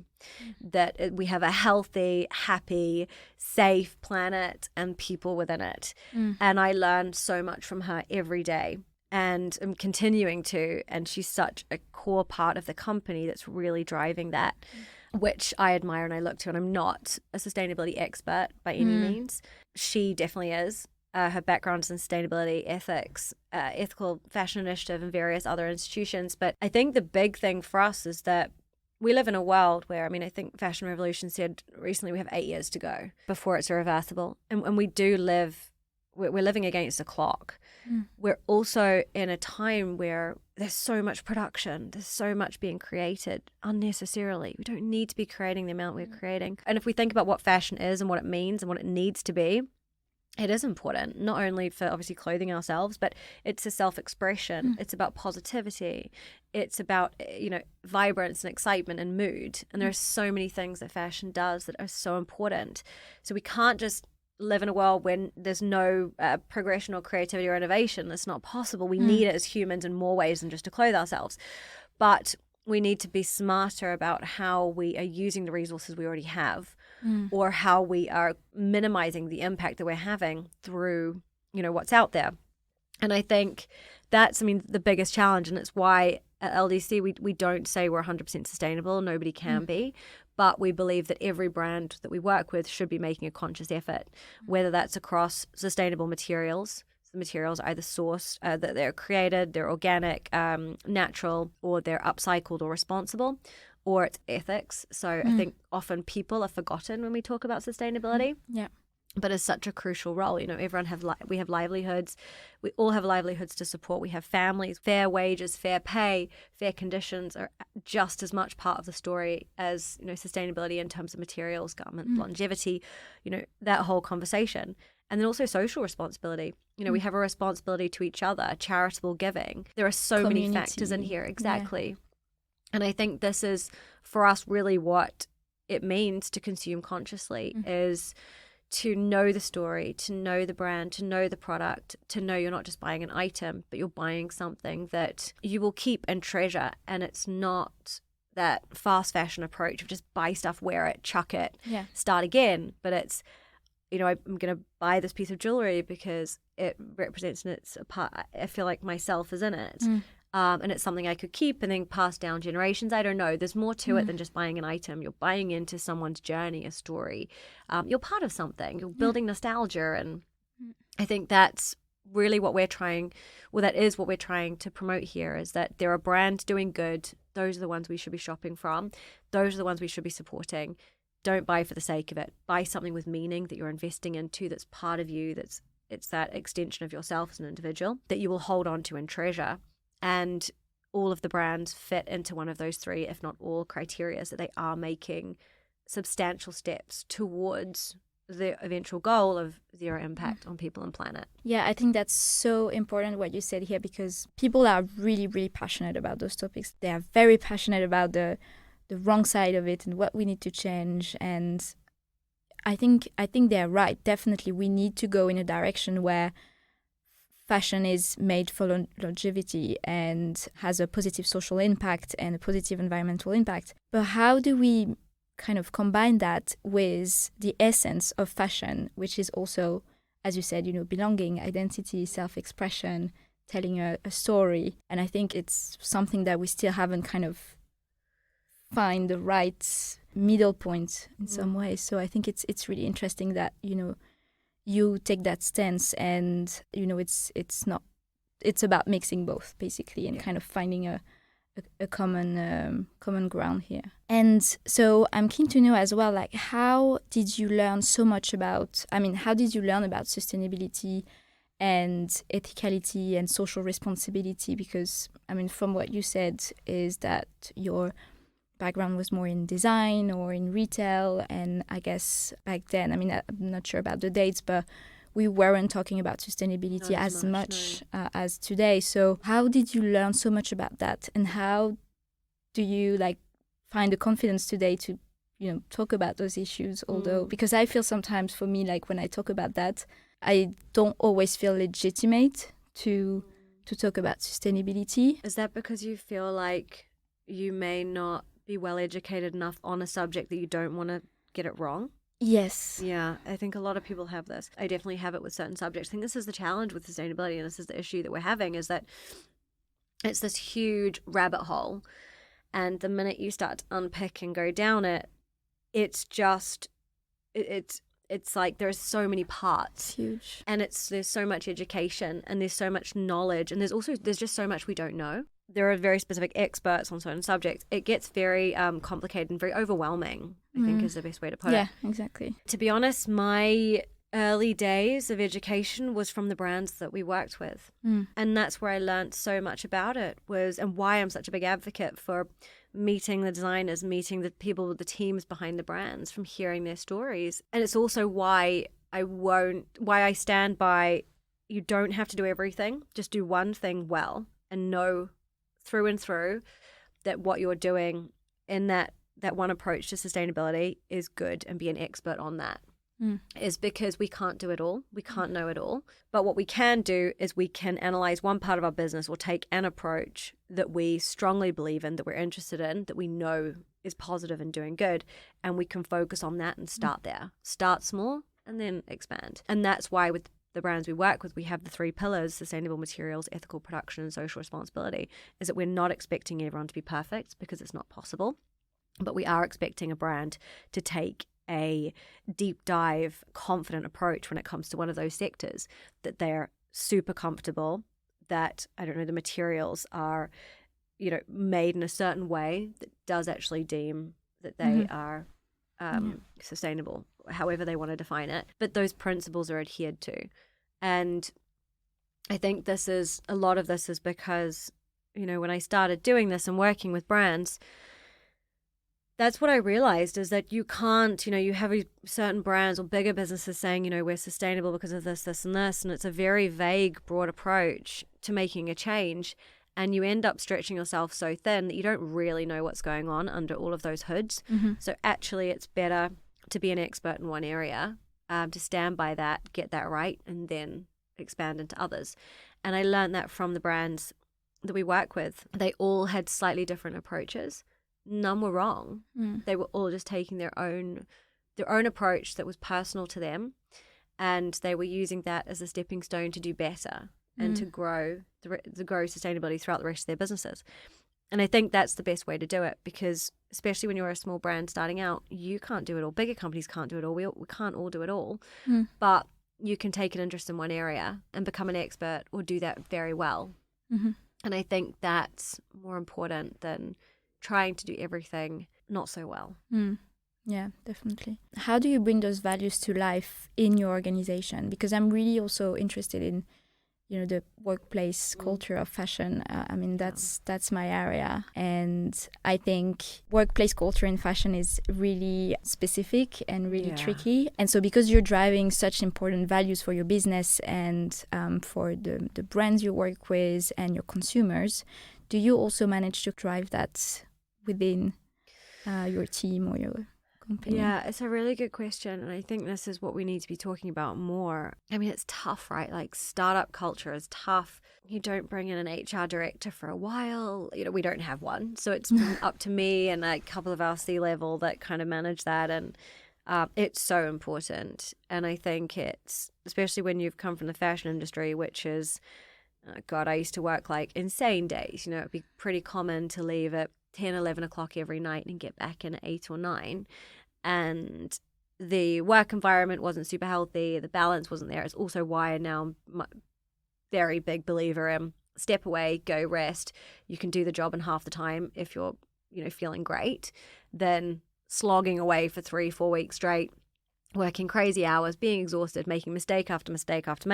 That we have a healthy, happy, safe planet and people within it. And I learn so much from her every day and I'm continuing to. And she's such a core part of the company that's really driving that, which I admire and I look to. And I'm not a sustainability expert by any means. She definitely is. Her background is in sustainability, ethics, ethical fashion initiative, and various other institutions. But I think the big thing for us is that we live in a world where, I mean, I think Fashion Revolution said recently we have 8 years to go before it's irreversible. And we do live, we're living against a clock. We're also in a time where there's so much production, there's so much being created unnecessarily. We don't need to be creating the amount we're creating. And if we think about what fashion is and what it means and what it needs to be, it is important, not only for obviously clothing ourselves, but it's a self-expression. It's about positivity. It's about, you know, vibrance and excitement and mood. And there are so many things that fashion does that are so important. So we can't just live in a world when there's no progression or creativity or innovation. That's not possible. We need it as humans in more ways than just to clothe ourselves. But we need to be smarter about how we are using the resources we already have. Or how we are minimizing the impact that we're having through, you know, what's out there. And I think that's, I mean, the biggest challenge. And it's why at LDC, we don't say we're 100% sustainable. Nobody can be. But we believe that every brand that we work with should be making a conscious effort, whether that's across sustainable materials. The materials are either sourced, that they're created, they're organic, natural, or they're upcycled or responsible, or it's ethics. So I think often people are forgotten when we talk about sustainability. But it's such a crucial role. You know, we have livelihoods. We all have livelihoods to support. We have families. Fair wages, fair pay, fair conditions are just as much part of the story as, you know, sustainability in terms of materials, garment longevity, you know, that whole conversation. And then also social responsibility. You know, we have a responsibility to each other, charitable giving. There are so many factors in here. Exactly. And I think this is, for us, really what it means to consume consciously is to know the story, to know the brand, to know the product, to know you're not just buying an item, but you're buying something that you will keep and treasure. And it's not that fast fashion approach of just buy stuff, wear it, chuck it, start again. But it's, you know, I'm going to buy this piece of jewelry because it represents, and it's a part, I feel like myself is in it. And it's something I could keep and then pass down generations. I don't know. There's more to it than just buying an item. You're buying into someone's journey, a story. You're part of something. You're building nostalgia. And I think that's really what we're trying, well, that is what we're trying to promote here, is that there are brands doing good. Those are the ones we should be shopping from. Those are the ones we should be supporting. Don't buy for the sake of it. Buy something with meaning that you're investing into, that's part of you, it's that extension of yourself as an individual that you will hold on to and treasure. And all of the brands fit into one of those three, if not all, criteria, that they are making substantial steps towards the eventual goal of zero impact on people and planet. Yeah, I think that's so important what you said here, because people are really, really passionate about those topics. They are very passionate about the wrong side of it and what we need to change. And I think they're right. Definitely, we need to go in a direction where fashion is made for longevity and has a positive social impact and a positive environmental impact. But how do we kind of combine that with the essence of fashion, which is also as you said, belonging, identity, self-expression, telling a story. And I think it's something that we still haven't kind of find the right middle point in some ways. So I think it's really interesting that, you take that stance, and, it's about mixing both basically, and kind of finding a common ground here. And so I'm keen to know as well, like, how did you learn about sustainability and ethicality and social responsibility? Because, from what you said is that your background was more in design or in retail, and I guess back then, I'm not sure about the dates, but we weren't talking about sustainability as much as today. So how did you learn so much about that, and how do you find the confidence today to talk about those issues? Although, because I feel sometimes for me, when I talk about that, I don't always feel legitimate to talk about sustainability. Is that because you feel like you may not be well educated enough on a subject that you don't want to get it wrong? Yes. Yeah, I think a lot of people have this. I definitely have it with certain subjects. I think this is the challenge with sustainability, and this is the issue that we're having, is that it's this huge rabbit hole. And the minute you start to unpick and go down it, it's just, it's like there's so many parts. It's huge. And there's so much education, and there's so much knowledge, and there's just so much we don't know. There are very specific experts on certain subjects. It gets very complicated and very overwhelming, I think is the best way to put it. Yeah, exactly. To be honest, my early days of education was from the brands that we worked with. And that's where I learned so much about it, and why I'm such a big advocate for meeting the designers, meeting the people, the teams behind the brands, from hearing their stories. And it's also why I stand by, you don't have to do everything. Just do one thing well, and know through and through that what you're doing in that one approach to sustainability is good, and be an expert on that. Is because we can't do it all. We can't know it all. But what we can do is we can analyze one part of our business, or take an approach that we strongly believe in, that we're interested in, that we know is positive and doing good, and we can focus on that and start there. Start small and then expand. And that's why with the brands we work with, we have the 3 pillars: sustainable materials, ethical production, and social responsibility. Is that we're not expecting everyone to be perfect, because it's not possible. But we are expecting a brand to take a deep dive, confident approach when it comes to one of those sectors, that they're super comfortable, that, the materials are, made in a certain way that does actually deem that they are sustainable, however they want to define it. But those principles are adhered to. And I think a lot of this is because, when I started doing this and working with brands, that's what I realized, is that you can't, you have certain brands or bigger businesses saying, we're sustainable because of this, this, and this. And it's a very vague, broad approach to making a change. And you end up stretching yourself so thin that you don't really know what's going on under all of those hoods. So actually, it's better to be an expert in one area, to stand by that, get that right, and then expand into others. And I learned that from the brands that we work with. They all had slightly different approaches. None were wrong. They were all just taking their own approach that was personal to them, and they were using that as a stepping stone to do better and to grow sustainability throughout the rest of their businesses. And I think that's the best way to do it, because especially when you're a small brand starting out, you can't do it all. Bigger companies can't do it all. We can't all do it all. But you can take an interest in one area and become an expert, or do that very well. And I think that's more important than trying to do everything not so well. Yeah, definitely. How do you bring those values to life in your organization? Because I'm really also interested in, the workplace culture of fashion. That's my area. And I think workplace culture in fashion is really specific and really tricky. And so because you're driving such important values for your business and for the brands you work with and your consumers, do you also manage to drive that within your team or your company? Yeah, it's a really good question. And I think this is what we need to be talking about more. It's tough, right? Like, startup culture is tough. You don't bring in an HR director for a while. We don't have one. So it's up to me and a couple of our C-level that kind of manage that. And It's so important. And I think it's, especially when you've come from the fashion industry, which is, God, I used to work like insane days. It'd be pretty common to leave at 10, 11 o'clock every night and get back in at 8 or 9. And the work environment wasn't super healthy. The balance wasn't there. It's also why now I'm a very big believer in step away, go rest. You can do the job in half the time if you're, feeling great, than slogging away for 3-4 weeks straight, working crazy hours, being exhausted, making mistake after mistake after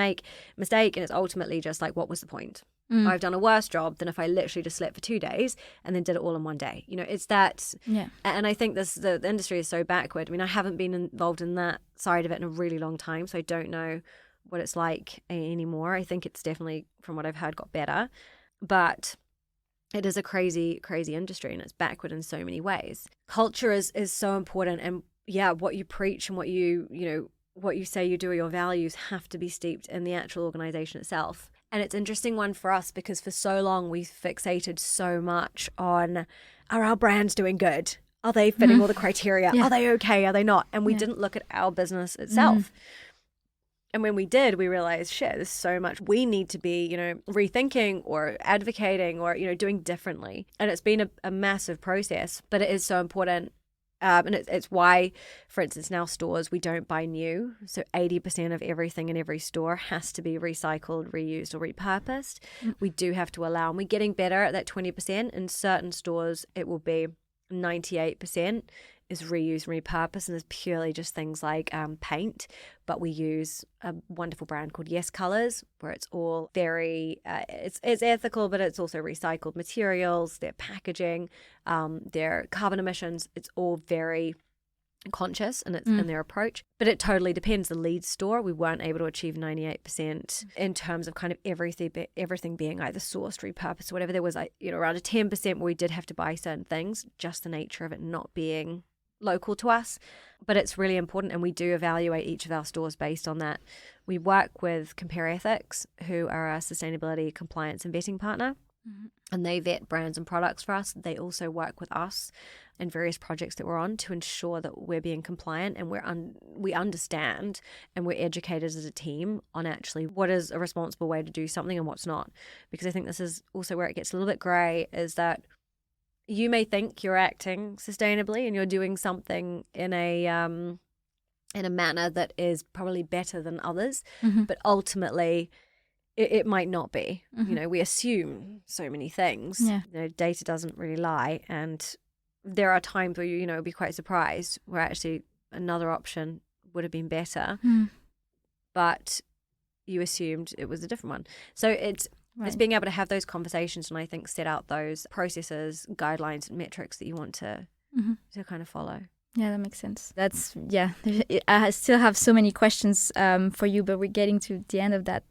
mistake. And it's ultimately just like, what was the point? I've done a worse job than if I literally just slept for 2 days and then did it all in one day. It's that. Yeah. And I think the industry is so backward. I mean, I haven't been involved in that side of it in a really long time, so I don't know what it's like anymore. I think it's definitely, from what I've heard, got better. But it is a crazy, crazy industry, and it's backward in so many ways. Culture is so important, and what you preach and what what you say you do, or your values have to be steeped in the actual organization itself. And it's an interesting one for us because for so long we fixated so much on, are our brands doing good? Are they fitting all the criteria? Yeah. Are they okay? Are they not? And we didn't look at our business itself. And when we did, we realized, shit, there's so much we need to be, rethinking or advocating or, doing differently. And it's been a massive process, but it is so important. And it's why, for instance, now stores, we don't buy new. So 80% of everything in every store has to be recycled, reused, or repurposed. We do have to allow, and we're getting better at that 20%. In certain stores, it will be 98% is reused and repurposed, and there's purely just things like paint. But we use a wonderful brand called Yes Colors, where it's all very it's ethical, but it's also recycled materials, their packaging, their carbon emissions. It's all very conscious and it's in their approach. But it totally depends. The lead store, we weren't able to achieve 98% in terms of kind of everything being either sourced, repurposed, or whatever. There was around a 10% where we did have to buy certain things, just the nature of it not being local to us. But it's really important, and we do evaluate each of our stores based on that. We work with Compare Ethics, who are our sustainability, compliance and vetting partner, and they vet brands and products for us. They also work with us in various projects that we're on to ensure that we're being compliant, and we understand and we're educated as a team on actually what is a responsible way to do something and what's not. Because I think this is also where it gets a little bit grey, is that you may think you're acting sustainably and you're doing something in a manner that is probably better than others, but ultimately it might not be. We assume so many things. Data doesn't really lie, and there are times where you be quite surprised where actually another option would have been better, but you assumed it was a different one. So it's being able to have those conversations, and I think set out those processes, guidelines, and metrics that you want to kind of follow. Yeah, that makes sense. I still have so many questions for you, but we're getting to the end of that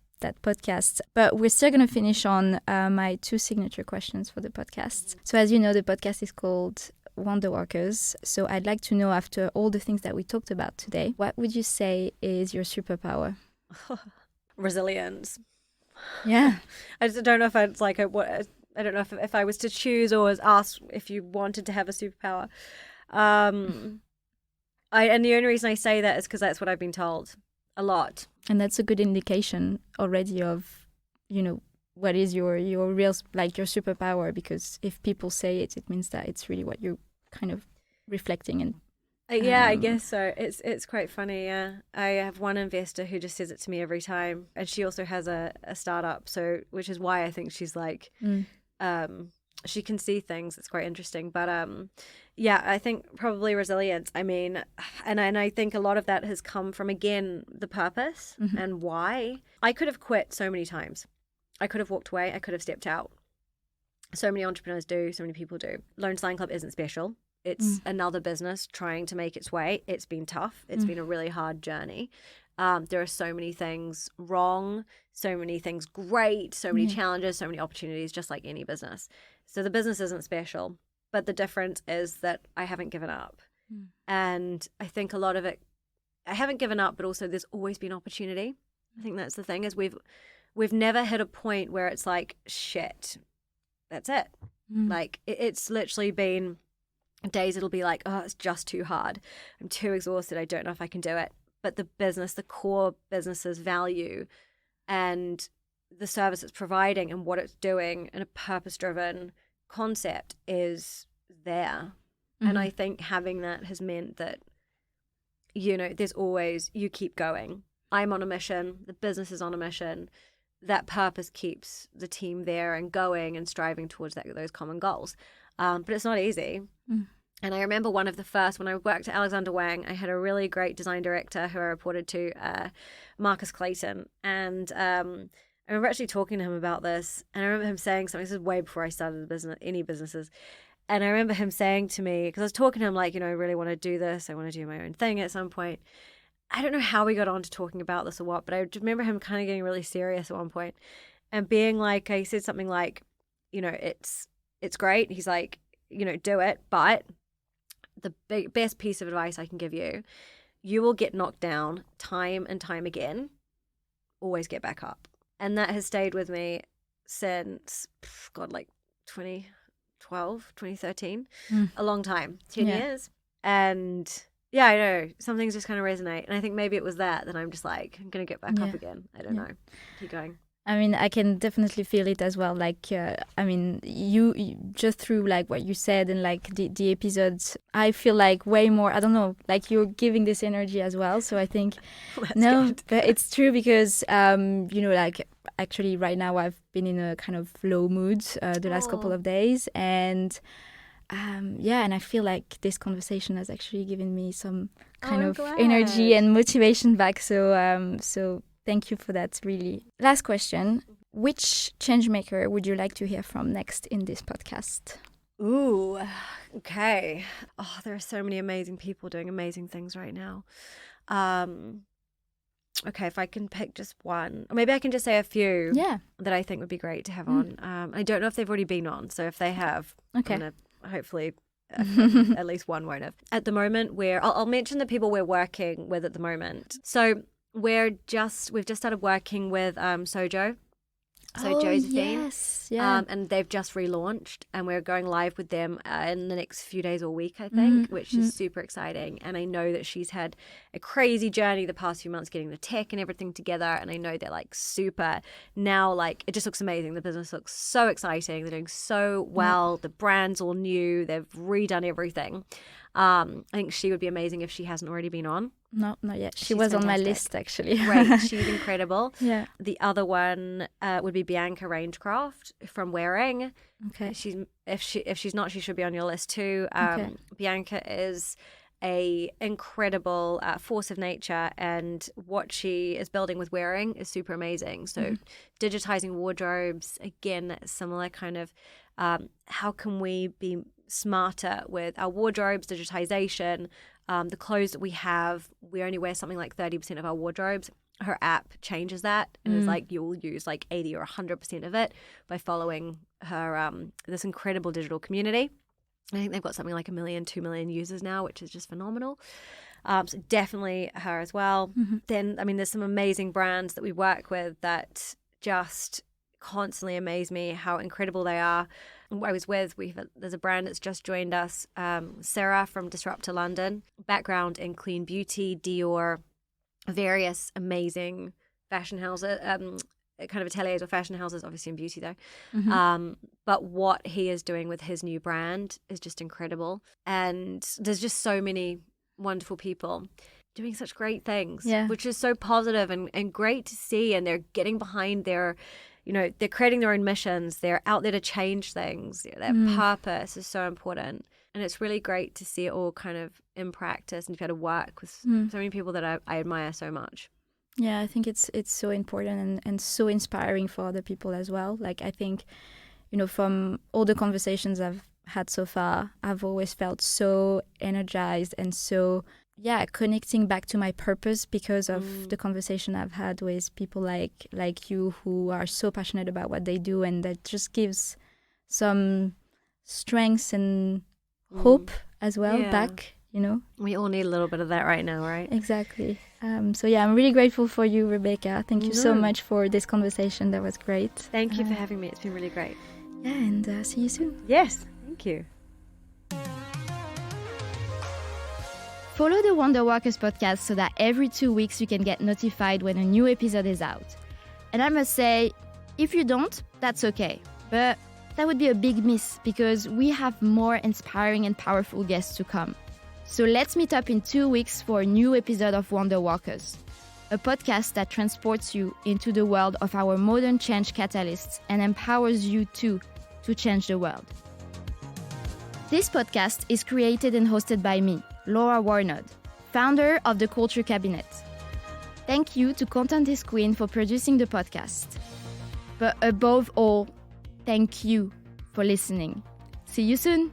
podcast. But we're still going to finish on my 2 signature questions for the podcast. So as you know, the podcast is called WonderWorkers. So I'd like to know, after all the things that we talked about today, what would you say is your superpower? Resilience. Yeah. I just don't know if it's like I don't know if I was to choose or was asked if you wanted to have a superpower. And the only reason I say that is because that's what I've been told a lot. And that's a good indication already of, what is your real, like your superpower, because if people say it, it means that it's really what you're kind of reflecting and I guess so. It's quite funny. Yeah, I have one investor who just says it to me every time, and she also has a startup. So, which is why I think she's like, she can see things. It's quite interesting. But I think probably resilience. I mean, and I think a lot of that has come from, again, the purpose and why. I could have quit so many times. I could have walked away. I could have stepped out. So many entrepreneurs do. So many people do. Lone Sign Club isn't special. It's another business trying to make its way. It's been tough. It's been a really hard journey. There are so many things wrong, so many things great, so many challenges, so many opportunities, just like any business. So the business isn't special, but the difference is that I haven't given up. And I think a lot of it, I haven't given up, but also there's always been opportunity. I think that's the thing, is we've never hit a point where it's like, shit, that's it. Like it's literally been Days it'll be like, oh, it's just too hard. I'm too exhausted. I don't know if I can do it. But the business, the core business's value and the service it's providing and what it's doing in a purpose-driven concept is there. And I think having that has meant that, you know, there's always, you keep going. I'm on a mission. The business is on a mission. That purpose keeps the team there and going and striving towards those common goals. But it's not easy. And I remember one of the first, when I worked at Alexander Wang, I had a really great design director who I reported to, Marcus Clayton. And I remember actually talking to him about this. And I remember him saying something, this is way before I started any businesses. And I remember him saying to me, because I was talking to him like, you know, I really want to do this. I want to do my own thing at some point. I don't know how we got on to talking about this or what, but I remember him kind of getting really serious at one point and being like, he said something like, you know, it's great. He's like, you know, do it. But the best piece of advice I can give you, you will get knocked down time and time again. Always get back up. And that has stayed with me since, like 2013, a long time, 10 years. And yeah, I know, some things just kind of resonate. And I think maybe it was that I'm just like, I'm going to get back up again. I don't know. Keep going. I mean, I can definitely feel it as well. Like, I mean, you just through like what you said and like the episodes, I feel like way more, I don't know, like you're giving this energy as well. So I think, good. But it's true because, you know, like actually right now I've been in a kind of low mood the last couple of days. And and I feel like this conversation has actually given me some kind of energy and motivation back. So thank you for that, really. Last question. Which changemaker would you like to hear from next in this podcast? Ooh, okay. Oh, there are so many amazing people doing amazing things right now. Okay, if I can pick just one, or maybe I can just say a few that I think would be great to have on. I don't know if they've already been on, so if they have, okay. I'm going to hopefully at least one won't have. At the moment, I'll mention the people we're working with at the moment. So we've just started working with Sojo. So Josephine. Yes. Yeah. And they've just relaunched and we're going live with them in the next few days or week, I think, which is super exciting. And I know that she's had a crazy journey the past few months getting the tech and everything together. And I know they're like super now, like it just looks amazing. The business looks so exciting. They're doing so well. The brand's all new. They've redone everything. I think she would be amazing if she hasn't already been on. No, not yet. She was fantastic. On my list, actually. Great. She's incredible. Yeah. The other one would be Bianca Rangecraft from Wearing. Okay. If she's not, she should be on your list too. Okay. Bianca is a incredible force of nature, and what she is building with Wearing is super amazing. So digitizing wardrobes, again, similar kind of how can we be smarter with our wardrobes, digitization, the clothes that we have. We only wear something like 30% of our wardrobes. Her app changes that and is like you'll use like 80 or 100% of it by following her this incredible digital community. I think they've got something like 1 million, 2 million users now, which is just phenomenal. So definitely her as well. Then, I mean, there's some amazing brands that we work with that just constantly amaze me how incredible they are. I was with, there's a brand that's just joined us, Sarah from Disruptive London, background in clean beauty, Dior, various amazing fashion houses, kind of ateliers or fashion houses, obviously in beauty though. But what he is doing with his new brand is just incredible. And there's just so many wonderful people doing such great things, which is so positive and great to see. And they're getting behind their, you know, they're creating their own missions. They're out there to change things. Their purpose is so important. And it's really great to see it all kind of in practice and to be able to work with so many people that I admire so much. Yeah, I think it's so important and so inspiring for other people as well. Like, I think, you know, from all the conversations I've had so far, I've always felt so energized and so, connecting back to my purpose because of the conversation I've had with people like you who are so passionate about what they do, and that just gives some strength and hope as well back, you know. We all need a little bit of that right now, right? Exactly. So I'm really grateful for you, Rebecca. Thank you so much for this conversation. That was great. Thank you for having me. It's been really great. Yeah, and see you soon. Yes, thank you. Follow the WonderWorkers podcast so that every 2 weeks you can get notified when a new episode is out. And I must say, if you don't, that's okay. But that would be a big miss because we have more inspiring and powerful guests to come. So let's meet up in 2 weeks for a new episode of WonderWorkers, a podcast that transports you into the world of our modern change catalysts and empowers you too to change the world. This podcast is created and hosted by me, Laura Warnod, founder of the Culture Cabinet. Thank you to Content is Queen for producing the podcast. But above all, thank you for listening. See you soon!